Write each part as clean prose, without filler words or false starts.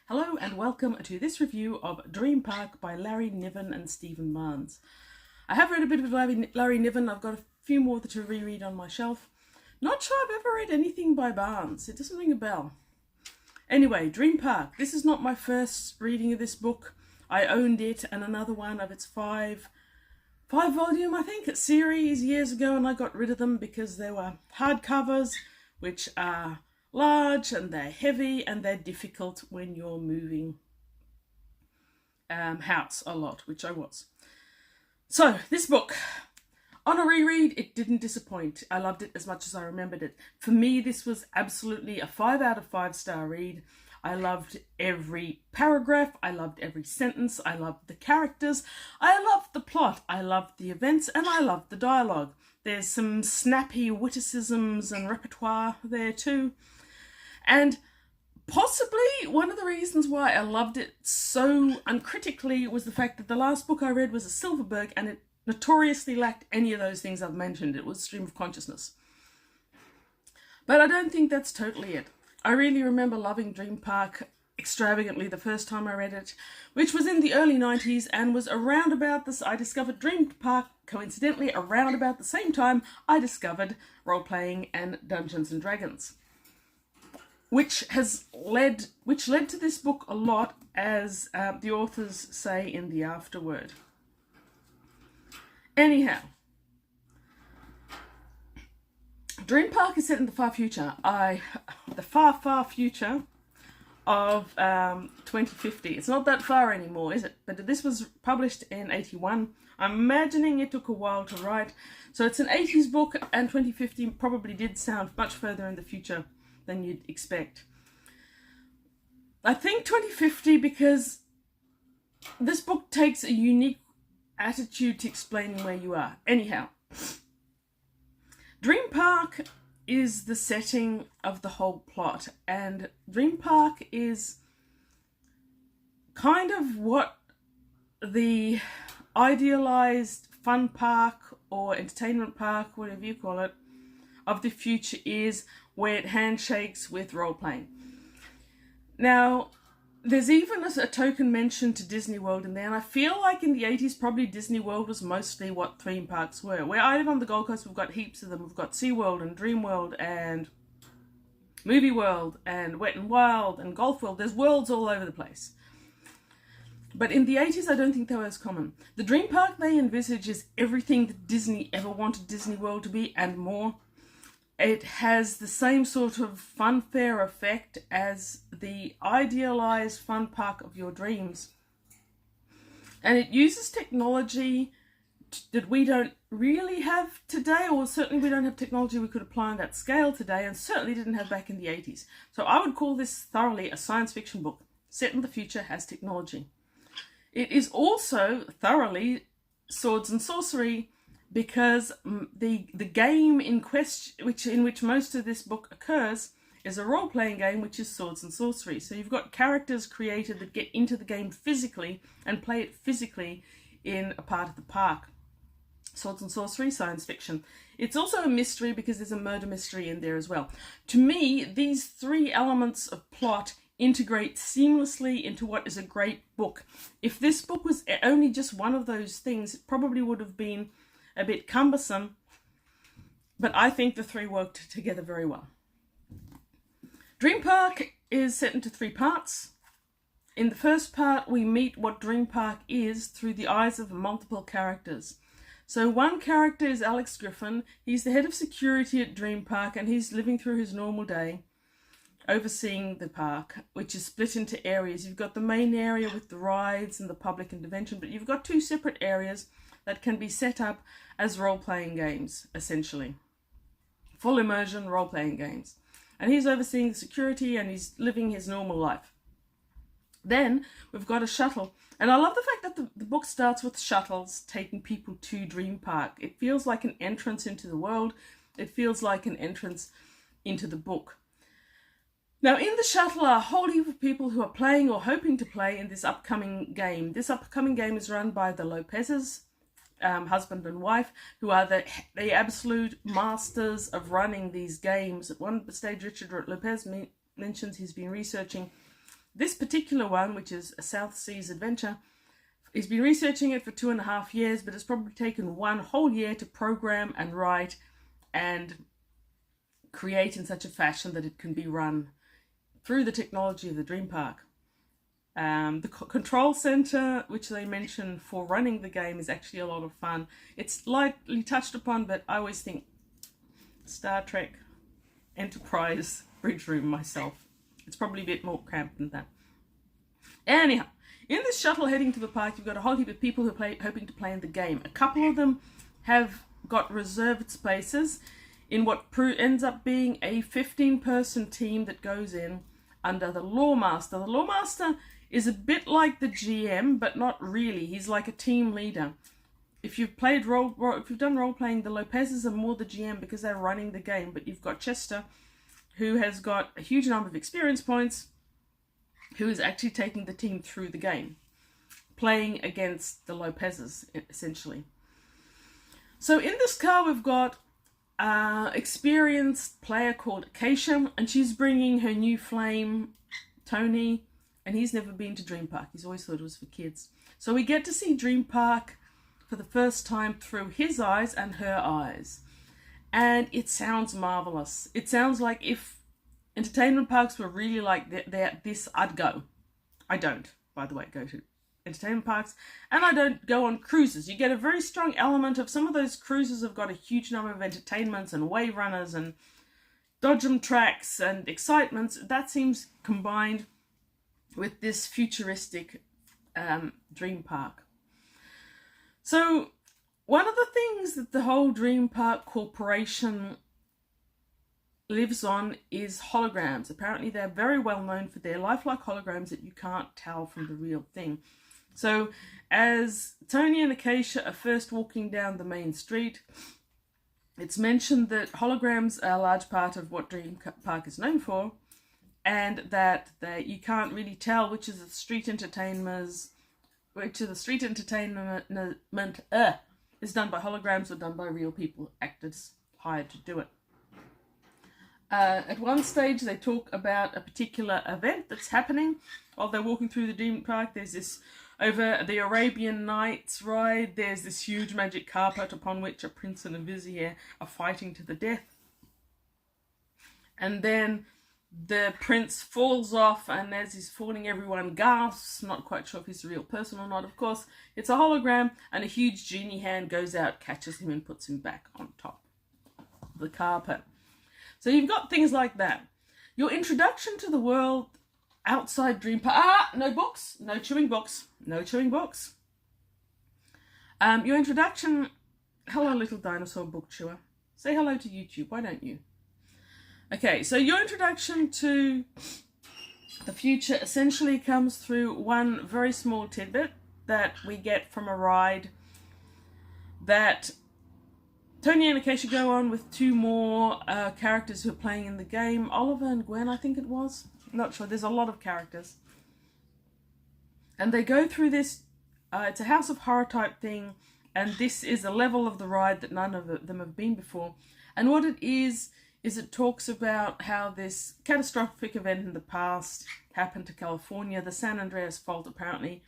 Hello and welcome to this review of Dream Park by Larry Niven and Stephen Barnes. I have read a bit of Larry Niven. I've got a few more to reread on my shelf. Not sure I've ever read anything by Barnes. It doesn't ring a bell. Anyway, Dream Park. This is not my first reading of this book. I owned it and another one of its five volume, I think, series years ago, and I got rid of them because they were hardcovers, which are large and they're heavy and they're difficult when you're moving house a lot, which I was. So this book, on a reread, it didn't disappoint. I loved it as much as I remembered it. For me, this was absolutely a 5 out of 5 star read. I loved every paragraph, I loved every sentence, I loved the characters, I loved the plot, I loved the events, and I loved the dialogue. There's some snappy witticisms and repertoire there too. And possibly one of the reasons why I loved it so uncritically was the fact that the last book I read was a Silverberg, and it notoriously lacked any of those things I've mentioned. It was Stream of Consciousness. But I don't think that's totally it. I really remember loving Dream Park extravagantly the first time I read it, which was in the early 90s, and was around about this. I discovered Dream Park coincidentally around about the same time I discovered role-playing and Dungeons and Dragons, which led to this book a lot, as the authors say in the afterword. Anyhow, Dream Park is set in the far future. The far future of 2050. It's not that far anymore, is it? But this was published in 81. I'm imagining it took a while to write. So it's an 80s book, and 2050 probably did sound much further in the future than you'd expect. I think 2050 because this book takes a unique attitude to explaining where you are. Anyhow, Dream Park is the setting of the whole plot, and Dream Park is kind of what the idealized fun park or entertainment park, whatever you call it, of the future is, where it handshakes with role-playing. Now, there's even a token mention to Disney World in there, and I feel like in the 80s probably Disney World was mostly what theme parks were. Where I live on the Gold Coast, we've got heaps of them. We've got SeaWorld and Dream World and Movie World and Wet n Wild and Golf World. There's worlds all over the place. But in the 80s, I don't think they were as common. The Dream Park they envisage is everything that Disney ever wanted Disney World to be and more. It has the same sort of funfair effect as the idealized fun park of your dreams. And it uses technology that we don't really have today, or certainly we don't have technology we could apply on that scale today, and certainly didn't have back in the 80s. So I would call this thoroughly a science fiction book set in the future, has technology. It is also thoroughly swords and sorcery, because the game in question, in which most of this book occurs, is a role-playing game, which is swords and sorcery. So you've got characters created that get into the game physically and play it physically in a part of the park. Swords and sorcery, science fiction. It's also a mystery because there's a murder mystery in there as well. To me, these three elements of plot integrate seamlessly into what is a great book. If this book was only just one of those things, it probably would have been a bit cumbersome, but I think the three worked together very well. Dream Park is set into 3 parts. In the first part, we meet what Dream Park is through the eyes of multiple characters. So one character is Alex Griffin. He's the head of security at Dream Park, and he's living through his normal day, overseeing the park, which is split into areas. You've got the main area with the rides and the public intervention, but you've got 2 separate areas that can be set up as role-playing games, essentially. Full immersion role-playing games. And he's overseeing the security, and he's living his normal life. Then we've got a shuttle. And I love the fact that the book starts with shuttles taking people to Dream Park. It feels like an entrance into the world. It feels like an entrance into the book. Now, in the shuttle are a whole heap of people who are playing or hoping to play in this upcoming game. This upcoming game is run by the Lopez's, husband and wife, who are the absolute masters of running these games. At one stage, Richard Lopez mentions he's been researching This particular one, which is a South Seas adventure, he's been researching it for 2.5 years, but it's probably taken 1 whole year to program and write and create in such a fashion that it can be run through the technology of the Dream Park. The control center, which they mention for running the game, is actually a lot of fun. It's lightly touched upon, but I always think Star Trek Enterprise bridge room myself. It's probably a bit more cramped than that. Anyhow, in this shuttle heading to the park, you've got a whole heap of people who are hoping to play in the game. A couple of them have got reserved spaces in what ends up being a 15-person team that goes in under the Lawmaster. The Lawmaster is a bit like the GM, but not really. He's like a team leader. If you've done role playing, the Lopez's are more the GM because they're running the game. But you've got Chester, who has got a huge number of experience points, who is actually taking the team through the game, playing against the Lopez's essentially. So in this car, we've got experienced player called Acacia, and she's bringing her new flame, Tony, and he's never been to Dream Park. He's always thought it was for kids. So we get to see Dream Park for the first time through his eyes and her eyes. And it sounds marvelous. It sounds like if entertainment parks were really like this, I'd go. I don't, by the way, go to entertainment parks, and I don't go on cruises. You get a very strong element of some of those cruises have got a huge number of entertainments and wave runners and dodgem tracks and excitements. That seems combined with this futuristic Dream Park. So one of the things that the whole Dream Park Corporation lives on is holograms. Apparently they're very well known for their lifelike holograms that you can't tell from the real thing. So as Tony and Acacia are first walking down the main street, it's mentioned that holograms are a large part of what Dream Park is known for, and that you can't really tell which is the street entertainment is done by holograms or done by real people, actors hired to do it. At one stage, they talk about a particular event that's happening while they're walking through the Dream Park. There's this, over the Arabian Nights ride, there's this huge magic carpet upon which a prince and a vizier are fighting to the death. And then the prince falls off, and as he's falling, everyone gasps, not quite sure if he's a real person or not. Of course, it's a hologram, and a huge genie hand goes out, catches him, and puts him back on top of the carpet. So you've got things like that. Your introduction to the world outside Dream Park. No books, no chewing books, no chewing books. Your introduction. Hello, little dinosaur book chewer. Say hello to YouTube. Why don't you? Okay, so your introduction to the future essentially comes through one very small tidbit that we get from a ride that Tony and Acacia go on with 2 more characters who are playing in the game. Oliver and Gwen, I think it was. I'm not sure. There's a lot of characters. And they go through this, it's a House of Horror type thing, and this is a level of the ride that none of them have been before. And what it is it talks about how this catastrophic event in the past happened to California. The San Andreas fault apparently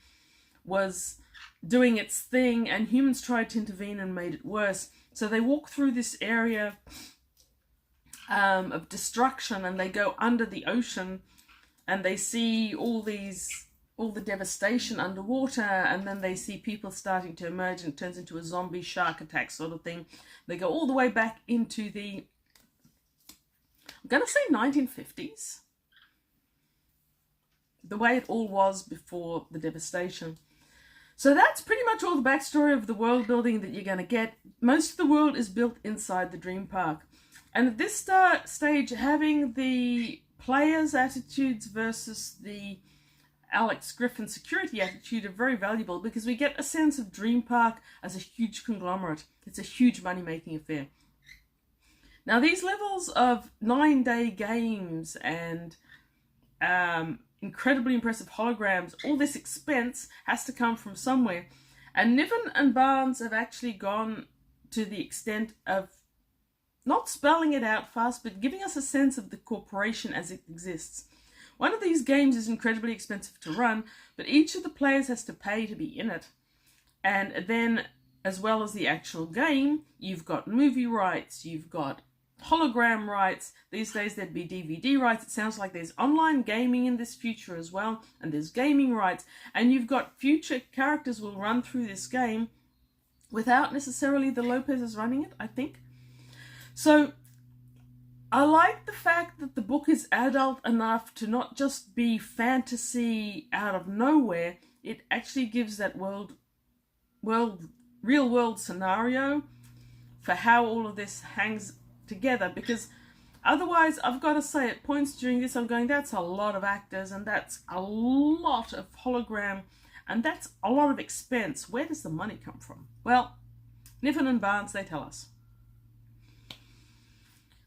was doing its thing, and humans tried to intervene and made it worse. So they walk through this area of destruction, and they go under the ocean, and they see all the devastation underwater, and then they see people starting to emerge, and it turns into a zombie shark attack sort of thing. They go all the way back into the, I'm going to say 1950s, the way it all was before the devastation. So that's pretty much all the backstory of the world building that you're going to get. Most of the world is built inside the Dream Park. And at this stage, having the players' attitudes versus the Alex Griffin security attitude are very valuable, because we get a sense of Dream Park as a huge conglomerate. It's a huge money-making affair. Now, these levels of 9-day games and incredibly impressive holograms, all this expense has to come from somewhere. And Niven and Barnes have actually gone to the extent of not spelling it out fast, but giving us a sense of the corporation as it exists. One of these games is incredibly expensive to run, but each of the players has to pay to be in it. And then, as well as the actual game, you've got movie rights, you've got hologram rights. These days there'd be DVD rights. It sounds like there's online gaming in this future as well, and there's gaming rights. And you've got future characters will run through this game without necessarily the Lopez's running it, I think. So I like the fact that the book is adult enough to not just be fantasy out of nowhere. It actually gives that real world scenario for how all of this hangs together, because otherwise, I've got to say, at points during this I'm going, that's a lot of actors and that's a lot of hologram and that's a lot of expense. Where does the money come from? Well, Niven and Barnes, they tell us.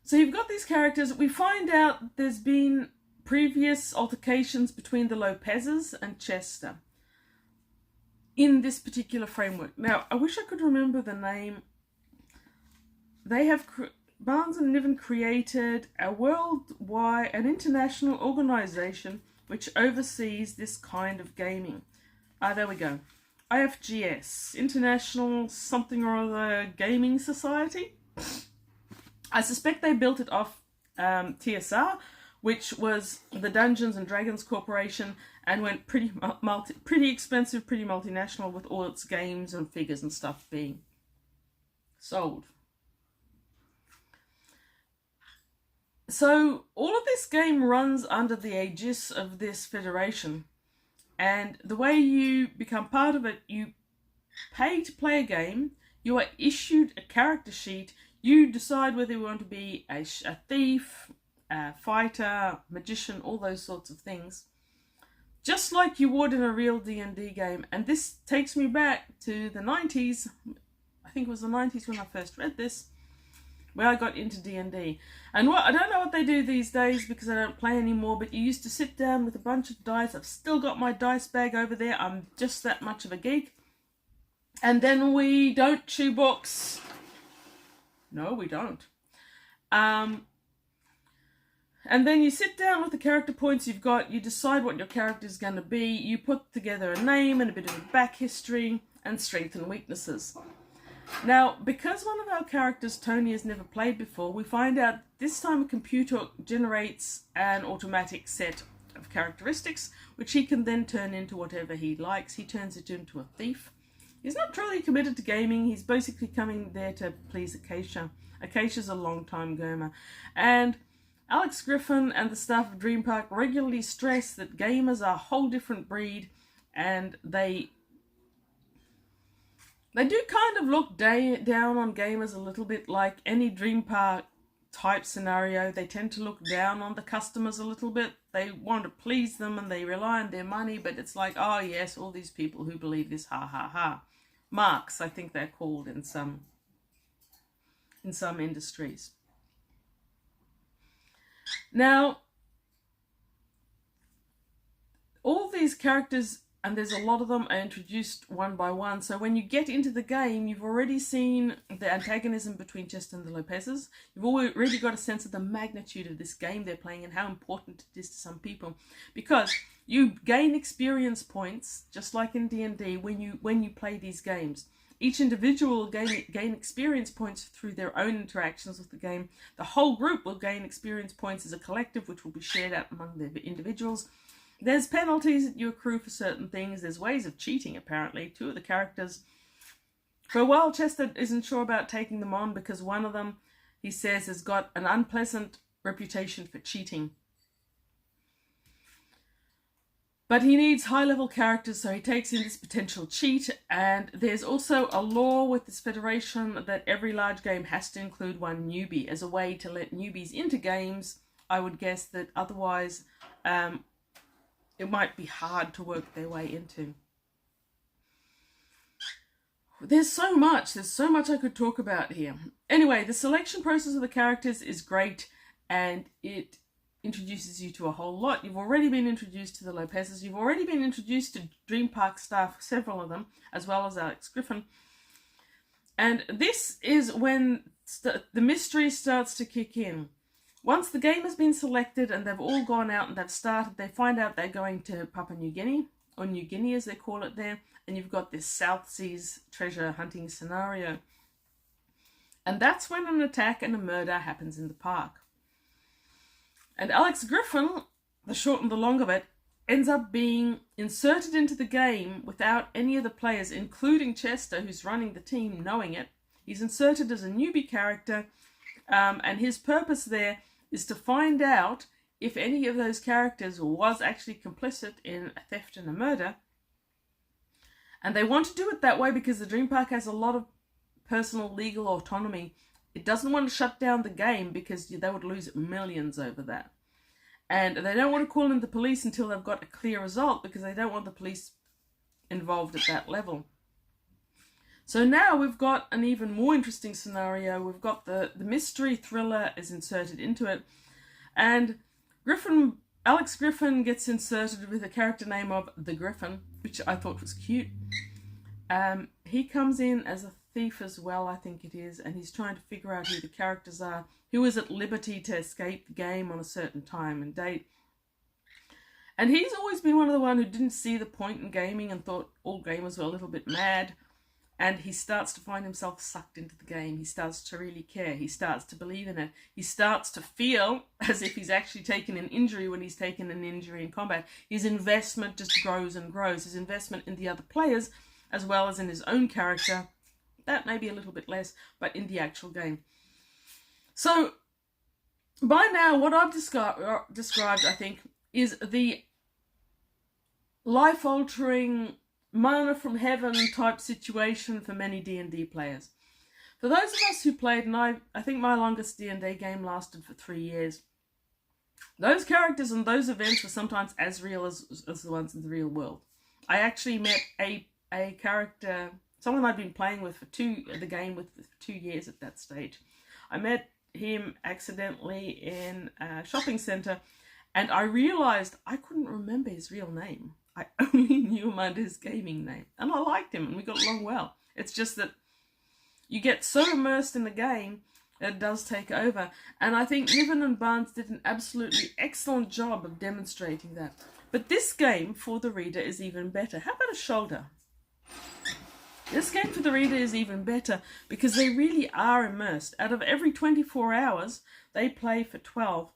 So you've got these characters. We find out there's been previous altercations between the Lopez's and Chester in this particular framework. Now, I wish I could remember the name. They have, Barnes and Niven created a worldwide, an international organization which oversees this kind of gaming. There we go. IFGS, International Something or Other Gaming Society. I suspect they built it off TSR, which was the Dungeons and Dragons Corporation, and went pretty expensive, pretty multinational, with all its games and figures and stuff being sold. So all of this game runs under the aegis of this federation, and the way you become part of it, you pay to play a game, you are issued a character sheet, you decide whether you want to be a thief, a fighter, magician, all those sorts of things, just like you would in a real D&D game. And this takes me back to the 90s, I think it was the 90s when I first read this, where I got into D&D. And I don't know what they do these days because I don't play anymore, but you used to sit down with a bunch of dice. I've still got my dice bag over there. I'm just that much of a geek. And then we don't chew books. No, we don't. And then you sit down with the character points you've got, you decide what your character is going to be, you put together a name and a bit of a back history, and strengths and weaknesses. Now, because one of our characters, Tony, has never played before, we find out this time a computer generates an automatic set of characteristics, which he can then turn into whatever he likes. He turns it into a thief. He's not truly committed to gaming. He's basically coming there to please Acacia. Acacia's a long-time gamer. And Alex Griffin and the staff of Dream Park regularly stress that gamers are a whole different breed, and they do kind of look down on gamers a little bit. Like any Dream Park type scenario, they tend to look down on the customers a little bit. They want to please them and they rely on their money, but it's like, oh yes, all these people who believe this, ha ha ha. Marks, I think they're called in some industries. Now, all these characters, and there's a lot of them, are introduced one by one. So when you get into the game, you've already seen the antagonism between Chester and the Lopez's. You've already got a sense of the magnitude of this game they're playing and how important it is to some people. Because you gain experience points, just like in D&D, when you play these games. Each individual will gain experience points through their own interactions with the game. The whole group will gain experience points as a collective, which will be shared out among the individuals. There's penalties that you accrue for certain things. There's ways of cheating, apparently. Two of the characters, for a while, Chester isn't sure about taking them on because one of them, he says, has got an unpleasant reputation for cheating. But he needs high-level characters, so he takes in this potential cheat. And there's also a law with this federation that every large game has to include one newbie as a way to let newbies into games. I would guess that otherwise it might be hard to work their way into. There's so much I could talk about here. Anyway, the selection process of the characters is great, and it introduces you to a whole lot. You've already been introduced to the Lopez's. You've already been introduced to Dream Park staff, several of them, as well as Alex Griffin. And this is when the mystery starts to kick in. Once the game has been selected and they've all gone out and they've started, they find out they're going to Papua New Guinea, or New Guinea as they call it there, and you've got this South Seas treasure hunting scenario. And that's when an attack and a murder happens in the park. And Alex Griffin, the short and the long of it, ends up being inserted into the game without any of the players, including Chester, who's running the team, knowing it. He's inserted as a newbie character, and his purpose there is to find out if any of those characters was actually complicit in a theft and a murder. And they want to do it that way because the Dream Park has a lot of personal legal autonomy. It doesn't want to shut down the game because they would lose millions over that. And they don't want to call in the police until they've got a clear result because they don't want the police involved at that level. So now we've got an even more interesting scenario. We've got the mystery thriller is inserted into it. And Alex Griffin gets inserted with a character name of The Griffin, which I thought was cute. He comes in as a thief as well, I think it is, and he's trying to figure out who the characters are, who is at liberty to escape the game on a certain time and date. And he's always been one of the ones who didn't see the point in gaming and thought all gamers were a little bit mad. And he starts to find himself sucked into the game. He starts to really care. He starts to believe in it. He starts to feel as if he's actually taken an injury when he's taken an injury in combat. His investment just grows and grows. His investment in the other players, as well as in his own character, that may be a little bit less, but in the actual game. So, by now, what I've described, I think, is the life-altering, mana from heaven type situation for many D&D players. For those of us who played, and I think my longest D&D game lasted for 3 years, those characters and those events were sometimes as real as the ones in the real world. I actually met a character, someone I'd been playing with for 2 years at that stage. I met him accidentally in a shopping centre, and I realised I couldn't remember his real name. I only knew him under his gaming name, and I liked him, and we got along well. It's just that you get so immersed in the game that it does take over, and I think Niven and Barnes did an absolutely excellent job of demonstrating that. But this game for the reader is even better. How about a shoulder? This game for the reader is even better because they really are immersed. Out of every 24 hours, they play for 12.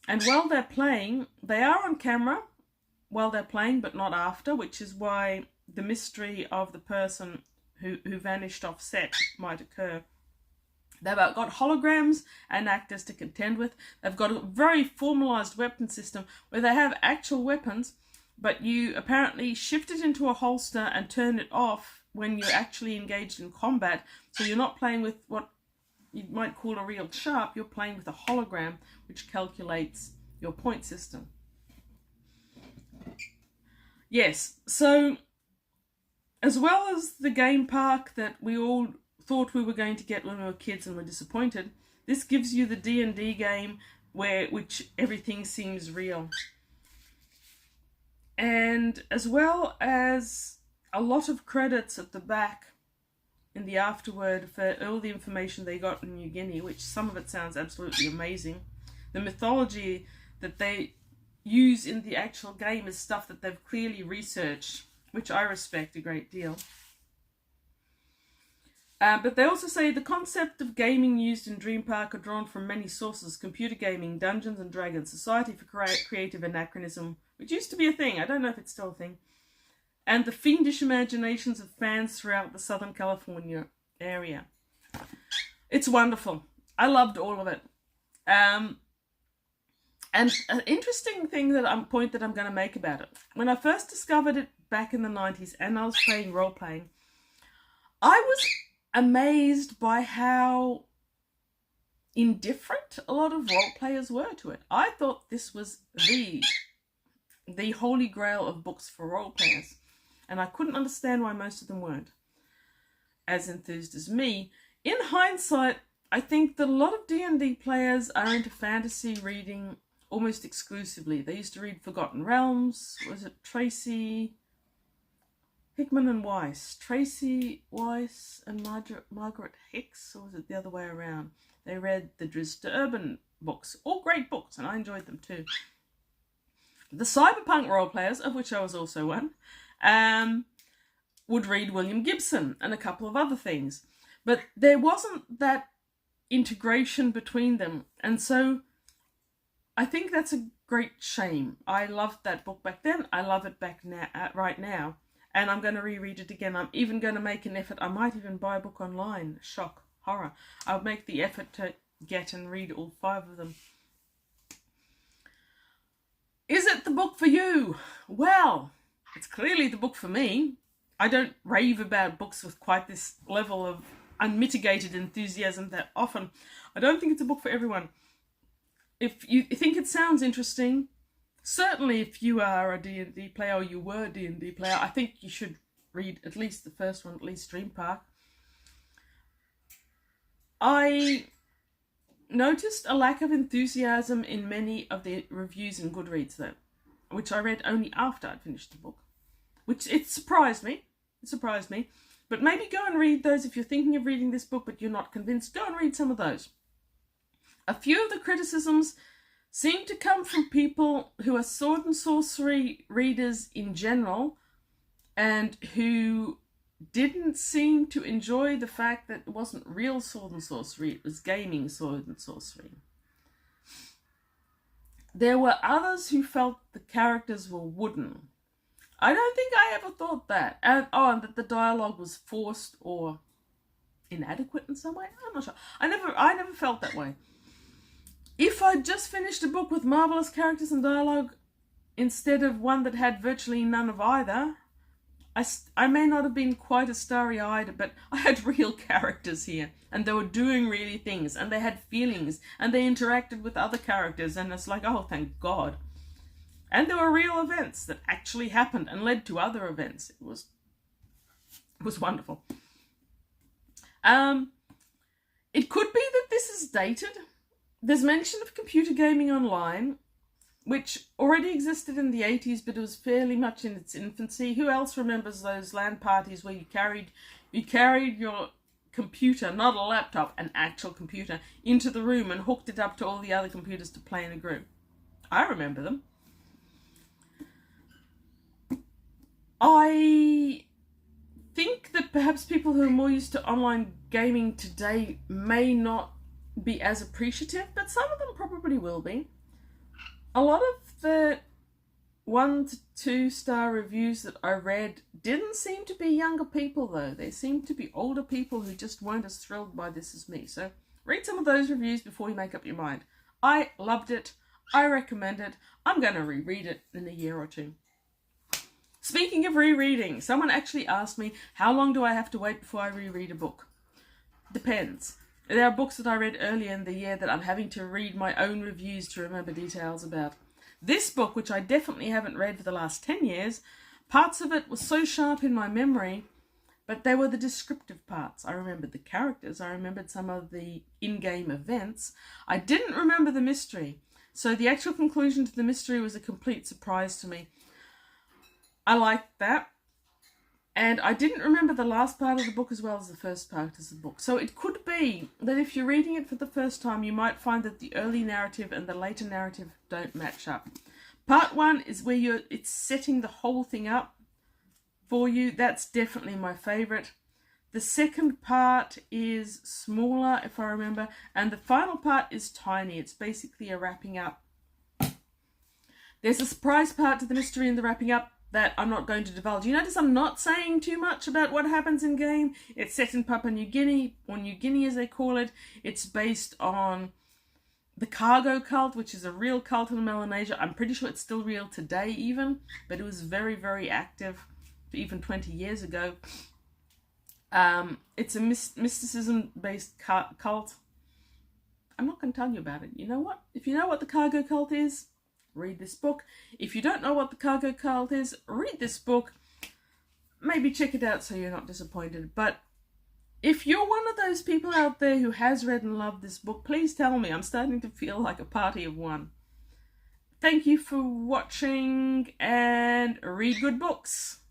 And while they're playing, they are on camera while they're playing, but not after, which is why the mystery of the person who vanished off set might occur. They've got holograms and actors to contend with. They've got a very formalised weapon system where they have actual weapons, but you apparently shift it into a holster and turn it off when you're actually engaged in combat. So you're not playing with what you might call a real sharp, you're playing with a hologram which calculates your point system. Yes, so as well as the game park that we all thought we were going to get when we were kids and were disappointed, this gives you the D&D game which everything seems real. And as well as a lot of credits at the back in the afterword for all the information they got in New Guinea, which some of it sounds absolutely amazing. The mythology that they use in the actual game is stuff that they've clearly researched, which I respect a great deal. But they also say the concept of gaming used in Dream Park are drawn from many sources: computer gaming, Dungeons and Dragons, Society for Creative Anachronism, which used to be a thing, I don't know if it's still a thing, and the fiendish imaginations of fans throughout the Southern California area. It's wonderful. I loved all of it. And an interesting point that I'm going to make about it. When I first discovered it back in the 90s and I was playing role-playing, I was amazed by how indifferent a lot of role-players were to it. I thought this was the holy grail of books for role-players, and I couldn't understand why most of them weren't as enthused as me. In hindsight, I think that a lot of D&D players are into fantasy reading almost exclusively. They used to read Forgotten Realms. Was it Tracy Hickman and Weiss? Tracy Weiss and Margaret Hicks, or was it the other way around? They read the Drizzt Urban books. All great books, and I enjoyed them too. The cyberpunk role players, of which I was also one, would read William Gibson and a couple of other things. But there wasn't that integration between them. And so I think that's a great shame. I loved that book back then. I love it back now, right now. And I'm going to reread it again. I'm even going to make an effort. I might even buy a book online. Shock, horror. I'll make the effort to get and read all 5 of them. Is it the book for you? Well, it's clearly the book for me. I don't rave about books with quite this level of unmitigated enthusiasm that often. I don't think it's a book for everyone. If you think it sounds interesting, certainly if you are a D&D player or you were a D&D player, I think you should read at least the first one, at least Dream Park. I noticed a lack of enthusiasm in many of the reviews in Goodreads though, which I read only after I'd finished the book. Which it surprised me. But maybe go and read those if you're thinking of reading this book but you're not convinced. Go and read some of those. A few of the criticisms seem to come from people who are sword and sorcery readers in general and who didn't seem to enjoy the fact that it wasn't real sword and sorcery, it was gaming sword and sorcery. There were others who felt the characters were wooden. I don't think I ever thought that. And that the dialogue was forced or inadequate in some way. I'm not sure. I never felt that way. If I'd just finished a book with marvellous characters and dialogue instead of one that had virtually none of either, I may not have been quite as starry-eyed, but I had real characters here, and they were doing really things, and they had feelings, and they interacted with other characters, and it's like, oh, thank God. And there were real events that actually happened and led to other events. It was wonderful. It could be that this is dated. There's mention of computer gaming online, which already existed in the 80s, but it was fairly much in its infancy. Who else remembers those LAN parties where you carried your computer, not a laptop, an actual computer, into the room and hooked it up to all the other computers to play in a group? I remember them. I think that perhaps people who are more used to online gaming today may not be as appreciative, but some of them probably will be. A lot of the 1 to 2 star reviews that I read didn't seem to be younger people though. They seemed to be older people who just weren't as thrilled by this as me. So read some of those reviews before you make up your mind. I loved it. I recommend it. I'm going to reread it in a year or 2. Speaking of rereading, someone actually asked me, how long do I have to wait before I reread a book? Depends. There are books that I read earlier in the year that I'm having to read my own reviews to remember details about. This book, which I definitely haven't read for the last 10 years, parts of it were so sharp in my memory, but they were the descriptive parts. I remembered the characters, I remembered some of the in-game events. I didn't remember the mystery, so the actual conclusion to the mystery was a complete surprise to me. I liked that. And I didn't remember the last part of the book as well as the first part of the book. So it could be that if you're reading it for the first time, you might find that the early narrative and the later narrative don't match up. Part 1 is where it's setting the whole thing up for you. That's definitely my favourite. The second part is smaller, if I remember. And the final part is tiny. It's basically a wrapping up. There's a surprise part to the mystery and the wrapping up that I'm not going to divulge. You notice I'm not saying too much about what happens in game. It's set in Papua New Guinea, or New Guinea as they call it. It's based on the cargo cult, which is a real cult in Melanesia. I'm pretty sure it's still real today even, but it was very, very active even 20 years ago. It's a mysticism-based cult. I'm not going to tell you about it. You know what? If you know what the cargo cult is, read this book. If you don't know what the cargo cult is, read this book. Maybe check it out so you're not disappointed. But if you're one of those people out there who has read and loved this book, please tell me. I'm starting to feel like a party of one. Thank you for watching and read good books.